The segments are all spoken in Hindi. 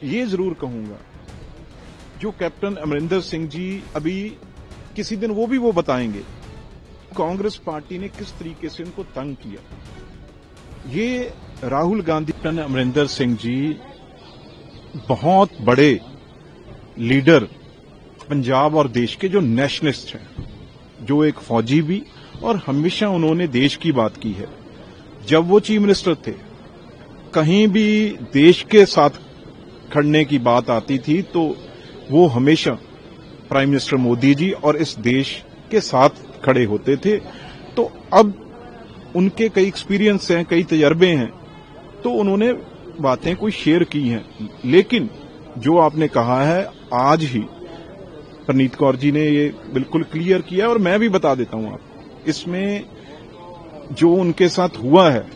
ये जरूर कहूंगा, जो कैप्टन अमरिंदर सिंह जी अभी किसी दिन वो बताएंगे कांग्रेस पार्टी ने किस तरीके से उनको तंग किया। ये राहुल गांधी, कैप्टन अमरिंदर सिंह जी बहुत बड़े लीडर पंजाब और देश के, जो नेशनलिस्ट हैं, जो एक फौजी भी, और हमेशा उन्होंने देश की बात की है। जब वो चीफ मिनिस्टर थे, कहीं भी देश के साथ खड़ने की बात आती थी तो वो हमेशा प्राइम मिनिस्टर मोदी जी और इस देश के साथ खड़े होते थे। तो अब उनके कई एक्सपीरियंस हैं, कई तजर्बे हैं, तो उन्होंने बातें कोई शेयर की हैं। लेकिन जो आपने कहा है, आज ही परनीत कौर जी ने ये बिल्कुल क्लियर किया, और मैं भी बता देता हूं आपको, इसमें जो उनके साथ हुआ है,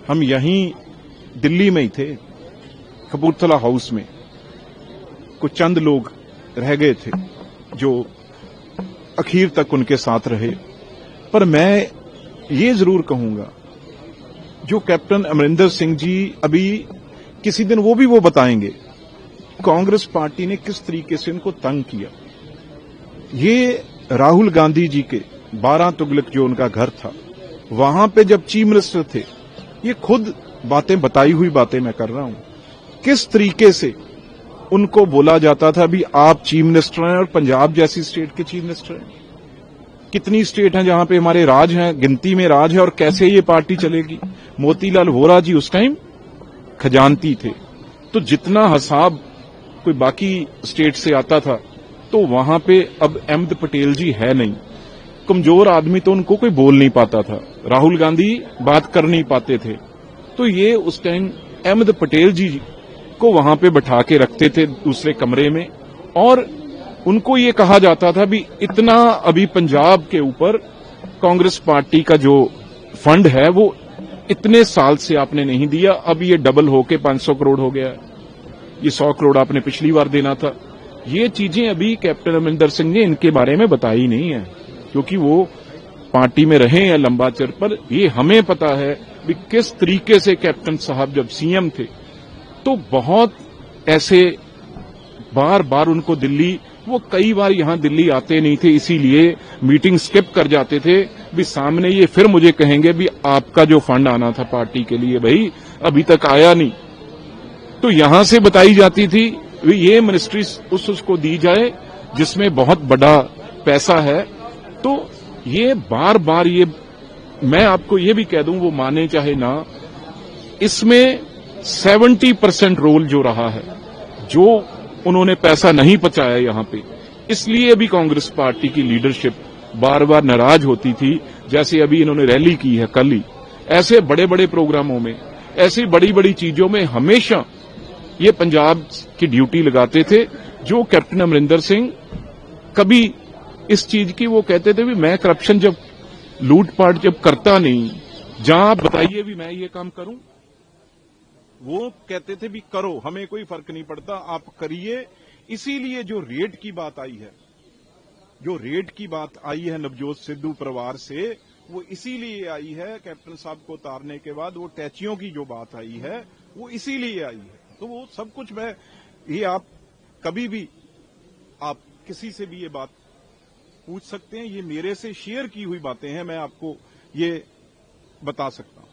हम यहीं दिल्ली में ही थे, कपूरथला हाउस में कुछ चंद लोग रह गए थे जो आखिर तक उनके साथ रहे। पर मैं ये जरूर कहूंगा, जो कैप्टन अमरिंदर सिंह जी अभी किसी दिन वो बताएंगे कांग्रेस पार्टी ने किस तरीके से उनको तंग किया। ये राहुल गांधी जी के 12 तुगलक जो उनका घर था, वहां पे जब चीफ मिनिस्टर थे, ये खुद बातें, बताई हुई बातें मैं कर रहा हूं, किस तरीके से उनको बोला जाता था भी आप चीफ मिनिस्टर हैं और पंजाब जैसी स्टेट के चीफ मिनिस्टर हैं। कितनी स्टेट हैं जहां पे हमारे राज हैं, गिनती में राज है, और कैसे ये पार्टी चलेगी। मोतीलाल वोरा जी उस टाइम खजानती थे, तो जितना हिसाब कोई बाकी स्टेट से आता था, तो वहां पे अब अहमद पटेल जी है नहीं, कमजोर आदमी, तो उनको कोई बोल नहीं पाता था, राहुल गांधी बात कर नहीं पाते थे। तो ये उस टाइम अहमद पटेल जी को वहां पे बैठा के रखते थे दूसरे कमरे में, और उनको ये कहा जाता था भी इतना अभी पंजाब के ऊपर कांग्रेस पार्टी का जो फंड है वो इतने साल से आपने नहीं दिया, अब ये डबल होके 500 करोड़ हो गया है, ये 100 करोड़ आपने पिछली बार देना था। ये चीजें अभी कैप्टन अमरिंदर सिंह ने इनके बारे में बताई नहीं है, क्योंकि वो पार्टी में रहे हैं लंबा चर। पर ये हमें पता है कि किस तरीके से कैप्टन साहब जब सीएम थे, तो बहुत ऐसे बार बार उनको दिल्ली, वो कई बार यहां दिल्ली आते नहीं थे, इसीलिए मीटिंग स्किप कर जाते थे भी सामने ये फिर मुझे कहेंगे भी आपका जो फंड आना था पार्टी के लिए, भाई अभी तक आया नहीं। तो यहां से बताई जाती थी ये मिनिस्ट्री उसको दी जाए जिसमें बहुत बड़ा पैसा है। तो ये बार बार, ये मैं आपको ये भी कह दूं, वो माने चाहे ना, इसमें 70% रोल जो रहा है, जो उन्होंने पैसा नहीं पहुंचाया यहां पे, इसलिए अभी कांग्रेस पार्टी की लीडरशिप बार बार नाराज होती थी। जैसे अभी इन्होंने रैली की है कल ही, ऐसे बड़े बड़े प्रोग्रामों में, ऐसी बड़ी बड़ी चीजों में हमेशा ये पंजाब की ड्यूटी लगाते थे। जो कैप्टन अमरिंदर सिंह कभी इस चीज की, वो कहते थे भी मैं करप्शन जब, लूटपाट जब करता नहीं, जहां आप बताइए भी मैं ये काम करूं, वो कहते थे भी करो, हमें कोई फर्क नहीं पड़ता, आप करिए। इसीलिए जो रेड की बात आई है, जो रेड की बात आई है नवजोत सिद्धू परिवार से, वो इसीलिए आई है, कैप्टन साहब को उतारने के बाद वो टैचियों की जो बात आई है, वो इसीलिए आई है। तो वो सब कुछ मैं, ये आप कभी भी, आप किसी से भी ये बात पूछ सकते हैं, ये मेरे से शेयर की हुई बातें हैं, मैं आपको ये बता सकता हूं।